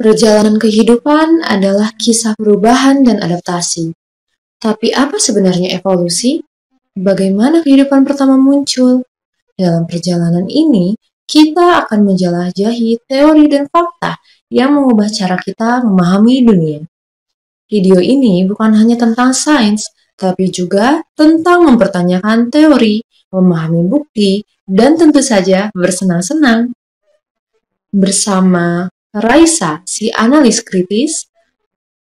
Perjalanan kehidupan adalah kisah perubahan dan adaptasi. Tapi apa sebenarnya evolusi? Bagaimana kehidupan pertama muncul? Dalam perjalanan ini, kita akan menjelajahi teori dan fakta yang mengubah cara kita memahami dunia. Video ini bukan hanya tentang sains, tapi juga tentang mempertanyakan teori, memahami bukti, dan tentu saja bersenang-senang. Bersama Raisa, si analis kritis,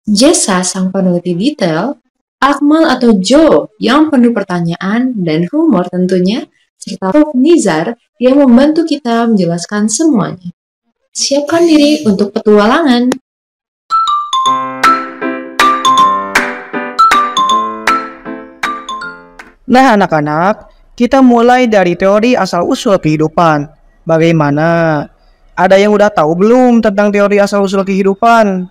Jessa, sang peneliti detail, Akmal atau Joe yang penuh pertanyaan dan humor tentunya, serta Prof. Nizar yang membantu kita menjelaskan semuanya. Siapkan diri untuk petualangan. Nah anak-anak, kita mulai dari teori asal-usul kehidupan. Bagaimana? Ada yang udah tahu belum tentang teori asal-usul kehidupan?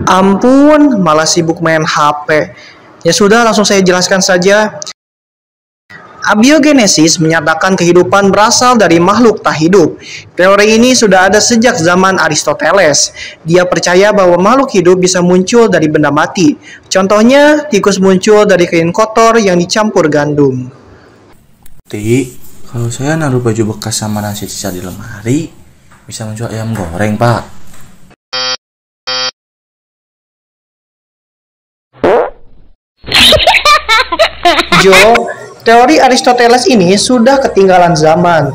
Ampun, malah sibuk main HP. Ya sudah, langsung saya jelaskan saja. Abiogenesis menyatakan kehidupan berasal dari makhluk tak hidup. Teori ini sudah ada sejak zaman Aristoteles. Dia percaya bahwa makhluk hidup bisa muncul dari benda mati. Contohnya, tikus muncul dari kain kotor yang dicampur gandum. Kalau saya naruh baju bekas sama nasi sisa di lemari, bisa muncul ayam goreng, Pak. Jo, teori Aristoteles ini sudah ketinggalan zaman.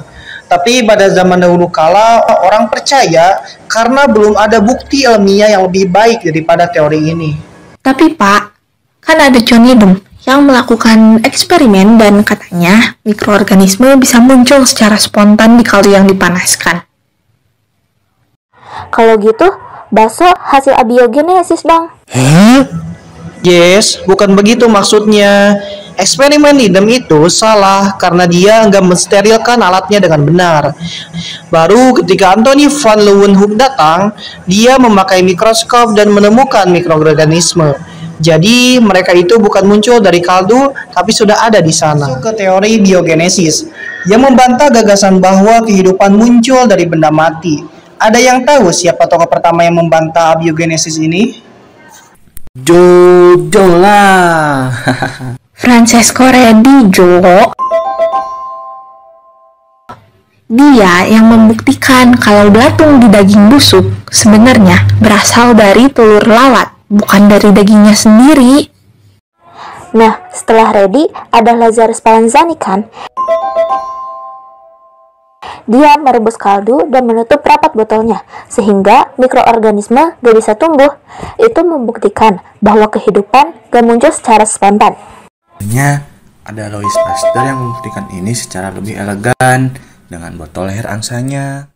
Tapi pada zaman dahulu kala, orang percaya karena belum ada bukti ilmiah yang lebih baik daripada teori ini. Tapi Pak, kan ada John Needham yang melakukan eksperimen dan katanya mikroorganisme bisa muncul secara spontan di kaldu yang dipanaskan. Kalau gitu, bakso hasil abiogenesis dong. Yes, bukan begitu maksudnya. Eksperimen Needham itu salah karena dia nggak mensterilkan alatnya dengan benar. Baru ketika Anthony van Leeuwenhoek datang, dia memakai mikroskop dan menemukan mikroorganisme. Jadi mereka itu bukan muncul dari kaldu, tapi sudah ada di sana. Masuk ke teori biogenesis, yang membantah gagasan bahwa kehidupan muncul dari benda mati. Ada yang tahu siapa tokoh pertama yang membantah biogenesis ini? Jojo lah. Francesco Redi, Jo. Dia yang membuktikan kalau belatung di daging busuk sebenarnya berasal dari telur lalat, bukan dari dagingnya sendiri. Nah, setelah Redi, ada Lazarus Spallanzani kan? Dia merebus kaldu dan menutup rapat botolnya, sehingga mikroorganisme gak bisa tumbuh. Itu membuktikan bahwa kehidupan gak muncul secara spontan. Sebenarnya ada Louis Pasteur yang membuktikan ini secara lebih elegan dengan botol leher angsanya.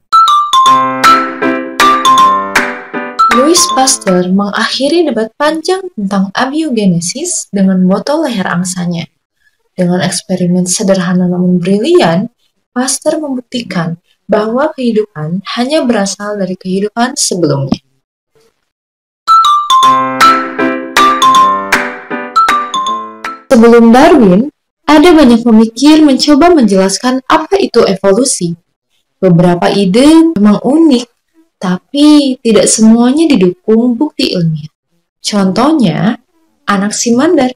Louis Pasteur mengakhiri debat panjang tentang abiogenesis dengan botol leher angsanya. Dengan eksperimen sederhana namun brilian, Pasteur membuktikan bahwa kehidupan hanya berasal dari kehidupan sebelumnya. Sebelum Darwin, ada banyak pemikir mencoba menjelaskan apa itu evolusi. Beberapa ide memang unik, tapi tidak semuanya didukung bukti ilmiah. Contohnya, Anaximander.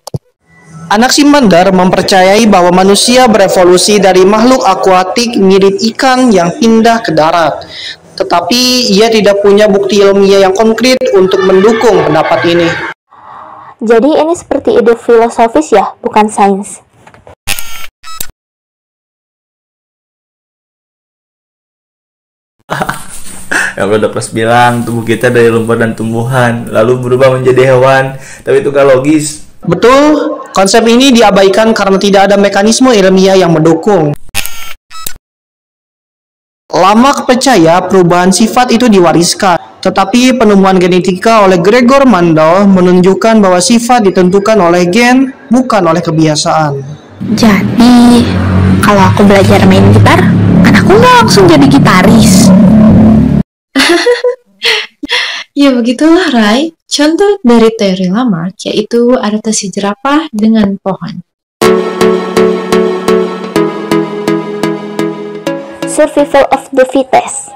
Anaximander mempercayai bahwa manusia berevolusi dari makhluk akuatik mirip ikan yang pindah ke darat. Tetapi ia tidak punya bukti ilmiah yang konkret untuk mendukung pendapat ini. Jadi ini seperti ide filosofis ya, bukan sains. Yang udah pas bilang tubuh kita dari lumpur dan tumbuhan, lalu berubah menjadi hewan. Tapi itu gak logis. Betul, konsep ini diabaikan karena tidak ada mekanisme ilmiah yang mendukung. Lamarck percaya perubahan sifat itu diwariskan, tetapi penemuan genetika oleh Gregor Mendel menunjukkan bahwa sifat ditentukan oleh gen, bukan oleh kebiasaan. Jadi, kalau aku belajar main gitar, kan aku nggak langsung jadi gitaris. Ya begitulah, Rai. Contoh dari teori Lamarck yaitu adaptasi jerapah dengan pohon. survival of the fittest.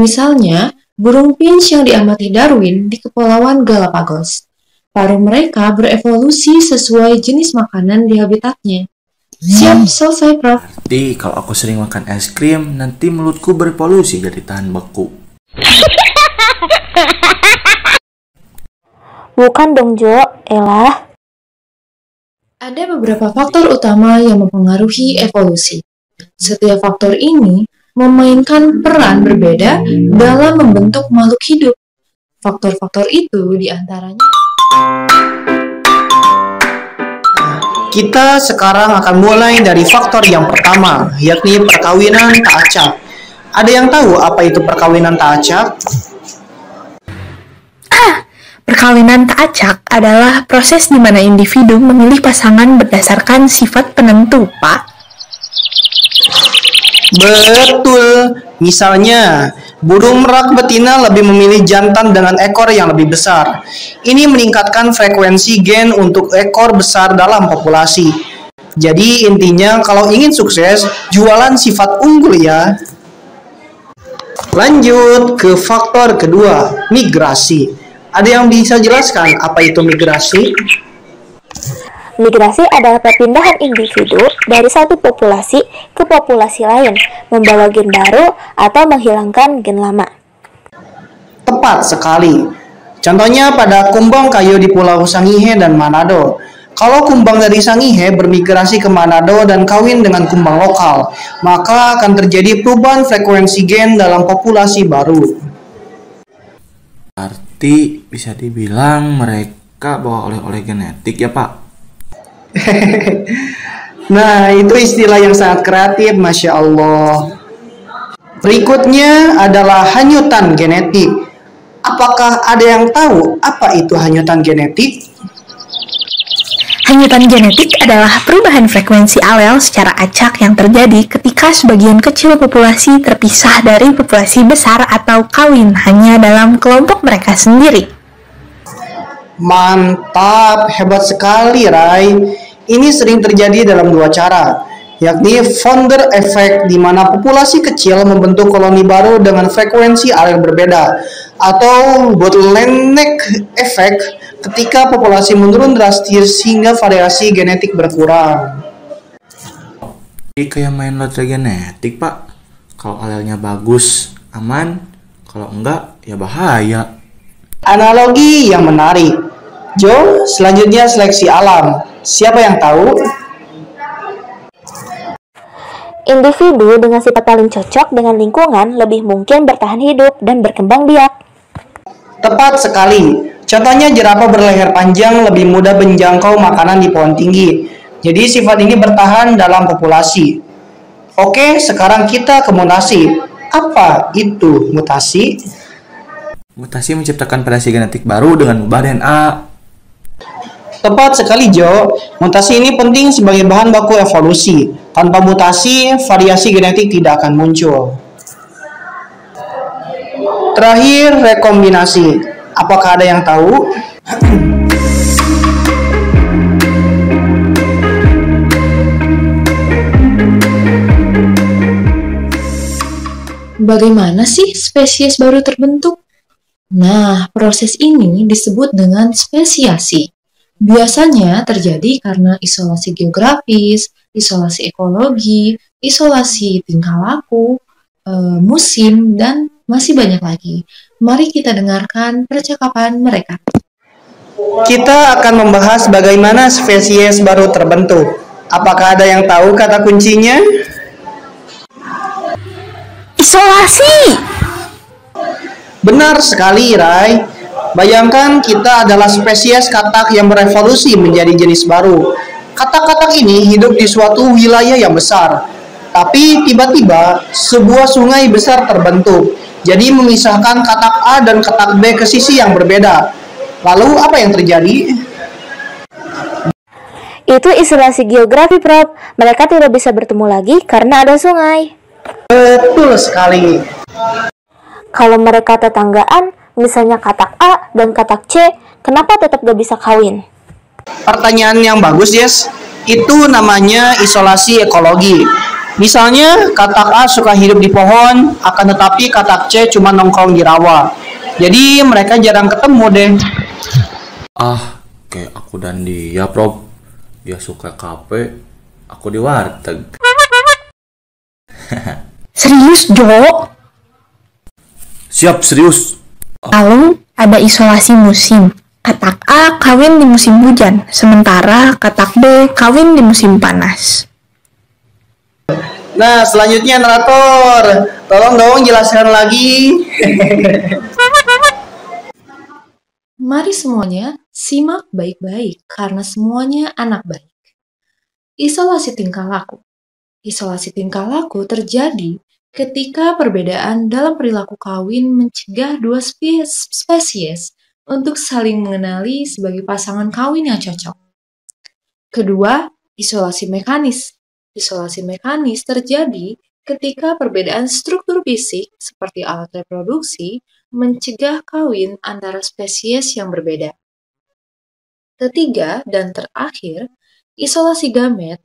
Misalnya, burung finch yang diamati Darwin di Kepulauan Galapagos. Paruh mereka berevolusi sesuai jenis makanan di habitatnya. Siap, selesai, Prof. Berarti kalau aku sering makan es krim, nanti mulutku berpolusi dari tahan beku. Bukan dong, Jo. Elah. Ada beberapa faktor utama yang mempengaruhi evolusi. Setiap faktor ini memainkan peran berbeda dalam membentuk makhluk hidup. Faktor-faktor itu diantaranya... Kita sekarang akan mulai dari faktor yang pertama, yakni perkawinan tak acak. Ada yang tahu apa itu perkawinan tak acak? Perkawinan tak acak adalah proses di mana individu memilih pasangan berdasarkan sifat penentu, Pak. Betul. Misalnya, burung merak betina lebih memilih jantan dengan ekor yang lebih besar. Ini meningkatkan frekuensi gen untuk ekor besar dalam populasi. Jadi intinya kalau ingin sukses, jualan sifat unggul ya. Lanjut ke faktor kedua, migrasi. Ada yang bisa jelaskan apa itu migrasi? Migrasi adalah perpindahan individu dari satu populasi ke populasi lain, membawa gen baru atau menghilangkan gen lama. Tepat sekali. Contohnya pada kumbang kayu di Pulau Sangihe dan Manado. Kalau kumbang dari Sangihe bermigrasi ke Manado dan kawin dengan kumbang lokal, maka akan terjadi perubahan frekuensi gen dalam populasi baru. Berarti bisa dibilang mereka bawa oleh-oleh genetik ya, Pak? Nah, itu istilah yang sangat kreatif, Masya Allah. Berikutnya adalah hanyutan genetik. Apakah ada yang tahu apa itu hanyutan genetik? Hanyutan genetik adalah perubahan frekuensi alel secara acak yang terjadi ketika sebagian kecil populasi terpisah dari populasi besar atau kawin hanya dalam kelompok mereka sendiri. Mantap, hebat sekali, Rai. Ini sering terjadi dalam dua cara, yakni founder effect, di mana populasi kecil membentuk koloni baru dengan frekuensi alel berbeda, atau bottleneck effect, ketika populasi menurun drastis sehingga variasi genetik berkurang. Ini kayak main lotre genetik, Pak. Kalau alelnya bagus, aman. Kalau enggak, ya bahaya. Analogi yang menarik. Jo, selanjutnya seleksi alam. Siapa yang tahu? Individu dengan sifat paling cocok dengan lingkungan lebih mungkin bertahan hidup dan berkembang biak. Tepat sekali. Contohnya jerapah berleher panjang lebih mudah menjangkau makanan di pohon tinggi. Jadi sifat ini bertahan dalam populasi. Oke, sekarang kita ke mutasi. Apa itu mutasi? Mutasi menciptakan variasi genetik baru dengan mengubah DNA. Tepat sekali, Jo. Mutasi ini penting sebagai bahan baku evolusi. Tanpa mutasi, variasi genetik tidak akan muncul. Terakhir, rekombinasi. Apakah ada yang tahu? Bagaimana sih spesies baru terbentuk? Nah, proses ini disebut dengan spesiasi. Biasanya terjadi karena isolasi geografis, isolasi ekologi, isolasi tingkah laku, musim, dan masih banyak lagi. Mari kita dengarkan percakapan mereka. Kita akan membahas bagaimana spesies baru terbentuk. Apakah ada yang tahu kata kuncinya? Isolasi! Benar sekali, Rai. Bayangkan kita adalah spesies katak yang berevolusi menjadi jenis baru. Katak-katak ini hidup di suatu wilayah yang besar. Tapi tiba-tiba sebuah sungai besar terbentuk. Jadi memisahkan katak A dan katak B ke sisi yang berbeda. Lalu apa yang terjadi? Itu isolasi geografi, Prof. Mereka tidak bisa bertemu lagi karena ada sungai. Betul sekali. Kalau mereka tetanggaan, Misalnya katak A dan katak C, kenapa tetap gak bisa kawin? Pertanyaan yang bagus, Jess. Itu namanya isolasi ekologi. Misalnya katak A suka hidup di pohon, akan tetapi katak C cuma nongkrong di rawa. Jadi mereka jarang ketemu deh. Ah, kayak aku dan dia, Prof. Dia suka kafe, aku di warteg. Serius, Jo? Siap, serius. Lalu ada isolasi musim. Katak A kawin di musim hujan, sementara katak B kawin di musim panas. Nah, selanjutnya narator. Tolong dong jelaskan lagi. Mari semuanya simak baik-baik karena semuanya anak baik. Isolasi tingkah laku. Isolasi tingkah laku terjadi ketika perbedaan dalam perilaku kawin mencegah dua spesies untuk saling mengenali sebagai pasangan kawin yang cocok. Kedua, isolasi mekanis. Isolasi mekanis terjadi ketika perbedaan struktur fisik seperti alat reproduksi mencegah kawin antara spesies yang berbeda. Ketiga dan terakhir, isolasi gamet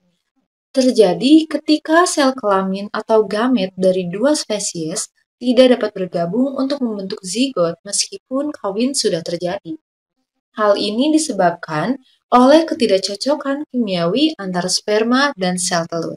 terjadi ketika sel kelamin atau gamet dari dua spesies tidak dapat bergabung untuk membentuk zigot meskipun kawin sudah terjadi. Hal ini disebabkan oleh ketidakcocokan kimiawi antara sperma dan sel telur.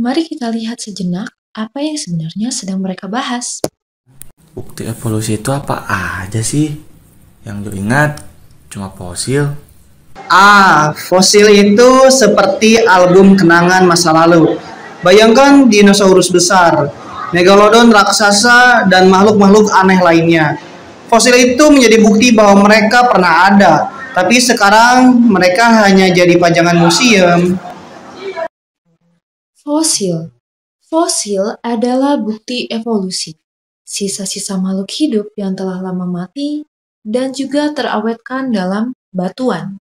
Mari kita lihat sejenak apa yang sebenarnya sedang mereka bahas. Bukti evolusi itu apa aja sih? Yang Jo ingat cuma fosil. Fosil itu seperti album kenangan masa lalu. Bayangkan dinosaurus besar, megalodon raksasa, dan makhluk-makhluk aneh lainnya. Fosil itu menjadi bukti bahwa mereka pernah ada, tapi sekarang mereka hanya jadi pajangan museum. Fosil adalah bukti evolusi, sisa-sisa makhluk hidup yang telah lama mati dan juga terawetkan dalam batuan.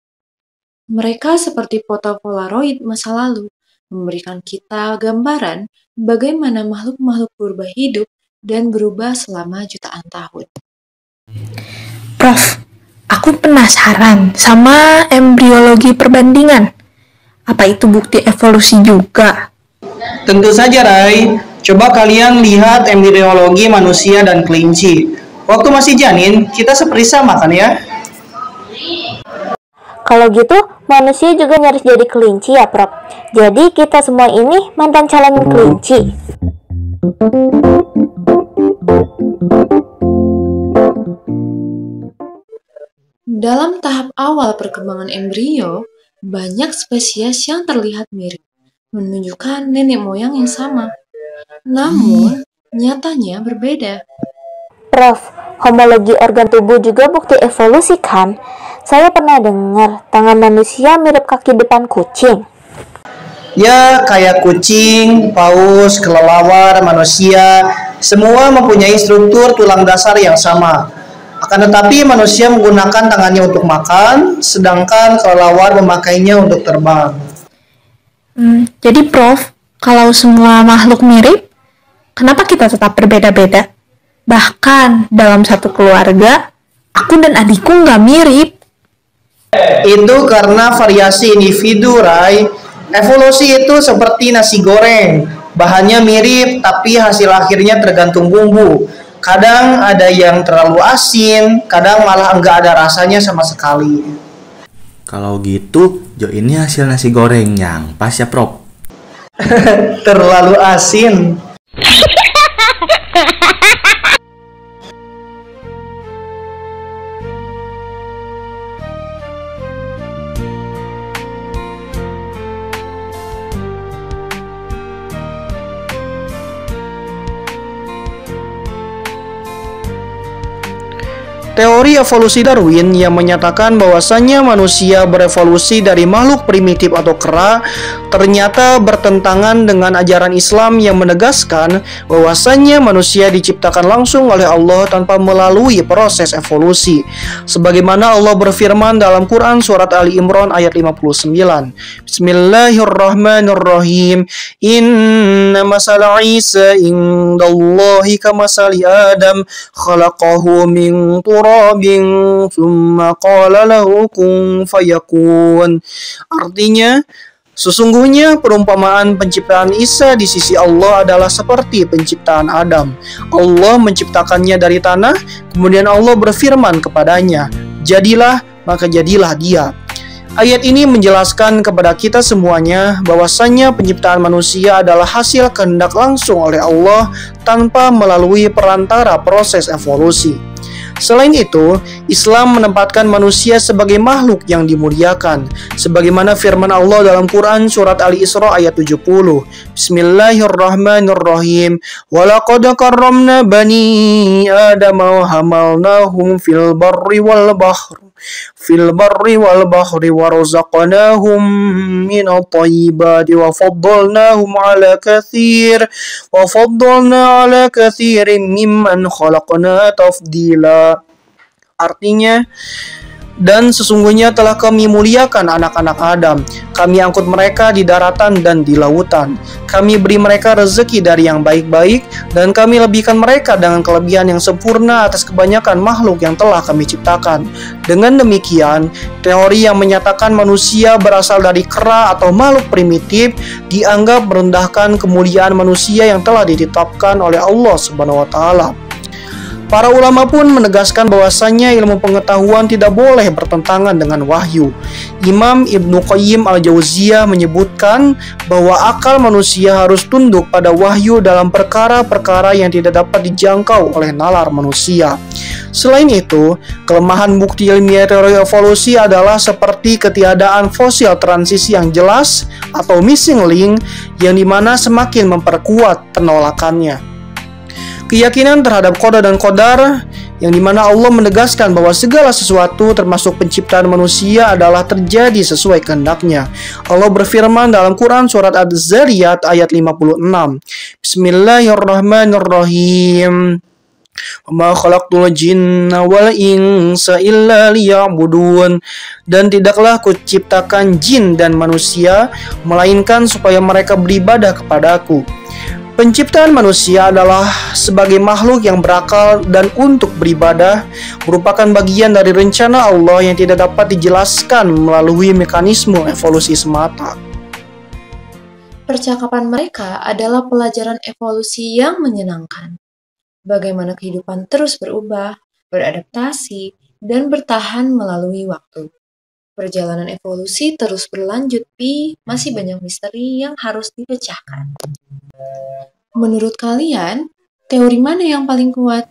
Mereka seperti foto Polaroid masa lalu, memberikan kita gambaran bagaimana makhluk-makhluk purba hidup dan berubah selama jutaan tahun. Prof, aku penasaran sama embriologi perbandingan. Apa itu bukti evolusi juga? Tentu saja, Rai. Coba kalian lihat embriologi manusia dan kelinci. Waktu masih janin, kita seperti sama kan ya? Kalau gitu, manusia juga nyaris jadi kelinci ya, Prof. Jadi kita semua ini mantan calon kelinci. Dalam tahap awal perkembangan embrio, banyak spesies yang terlihat mirip, menunjukkan nenek moyang yang sama. Namun, nyatanya berbeda. Prof, homologi organ tubuh juga bukti evolusi kan? Saya pernah dengar tangan manusia mirip kaki depan kucing. Ya, kayak kucing, paus, kelelawar, manusia, semua mempunyai struktur tulang dasar yang sama. Akan tetapi manusia menggunakan tangannya untuk makan, sedangkan kelelawar memakainya untuk terbang. Jadi Prof, kalau semua makhluk mirip, kenapa kita tetap berbeda-beda? Bahkan dalam satu keluarga, aku dan adikku nggak mirip. Itu karena variasi individu, Rai. Evolusi itu seperti nasi goreng. Bahannya mirip, tapi hasil akhirnya tergantung bumbu. Kadang ada yang terlalu asin, kadang malah enggak ada rasanya sama sekali. Kalau gitu, Jo ini hasil nasi goreng yang pas ya, Prof. Terlalu asin. Teori evolusi Darwin yang menyatakan bahwasannya manusia berevolusi dari makhluk primitif atau kera ternyata bertentangan dengan ajaran Islam yang menegaskan bahwasannya manusia diciptakan langsung oleh Allah tanpa melalui proses evolusi. Sebagaimana Allah berfirman dalam Quran surat Ali Imran ayat 59. Bismillahirrahmanirrahim. Inna masala Isa indallahi kamasali Adam khalaqahu min turabin thumma qala lahu kun fayakun. Artinya, sesungguhnya perumpamaan penciptaan Isa di sisi Allah adalah seperti penciptaan Adam. Allah menciptakannya dari tanah, kemudian Allah berfirman kepadanya, "Jadilah," maka jadilah dia. Ayat ini menjelaskan kepada kita semuanya bahwasannya penciptaan manusia adalah hasil kehendak langsung oleh Allah tanpa melalui perantara proses evolusi. Selain itu, Islam menempatkan manusia sebagai makhluk yang dimuliakan, sebagaimana firman Allah dalam Quran surat Ali Isra ayat 70. Bismillahirrahmanirrahim. Walaqad karramna bani Adam wa hamalnahum fil barri wal bahri wa razaqnahum minat thayyibati wa faddalna ala kathirin mimman khalaqna tafdila. Artinya, dan sesungguhnya telah kami muliakan anak-anak Adam. Kami angkut mereka di daratan dan di lautan. Kami beri mereka rezeki dari yang baik-baik, dan kami lebihkan mereka dengan kelebihan yang sempurna atas kebanyakan makhluk yang telah kami ciptakan. Dengan demikian, teori yang menyatakan manusia berasal dari kera atau makhluk primitif dianggap merendahkan kemuliaan manusia yang telah ditetapkan oleh Allah Subhanahu wa Ta'ala. Para ulama pun menegaskan bahwasannya ilmu pengetahuan tidak boleh bertentangan dengan wahyu. Imam Ibnu Qayyim al-Jauziyah menyebutkan bahwa akal manusia harus tunduk pada wahyu dalam perkara-perkara yang tidak dapat dijangkau oleh nalar manusia. Selain itu, kelemahan bukti ilmiah teori evolusi adalah seperti ketiadaan fosil transisi yang jelas atau missing link, yang dimana semakin memperkuat penolakannya. Keyakinan terhadap qada dan qadar, yang dimana Allah menegaskan bahwa segala sesuatu termasuk penciptaan manusia adalah terjadi sesuai kehendaknya. Allah berfirman dalam Quran surat Az-Zariyat ayat 56. Bismillahirrahmanirrahim. Wa ma khalaqtul jinna wal insa illa liya'budun. Dan tidaklah kuciptakan jin dan manusia melainkan supaya mereka beribadah kepadaku. Penciptaan manusia adalah sebagai makhluk yang berakal dan untuk beribadah merupakan bagian dari rencana Allah yang tidak dapat dijelaskan melalui mekanisme evolusi semata. Percakapan mereka adalah pelajaran evolusi yang menyenangkan. Bagaimana kehidupan terus berubah, beradaptasi, dan bertahan melalui waktu. Perjalanan evolusi terus berlanjut, masih banyak misteri yang harus dipecahkan. Menurut kalian, teori mana yang paling kuat?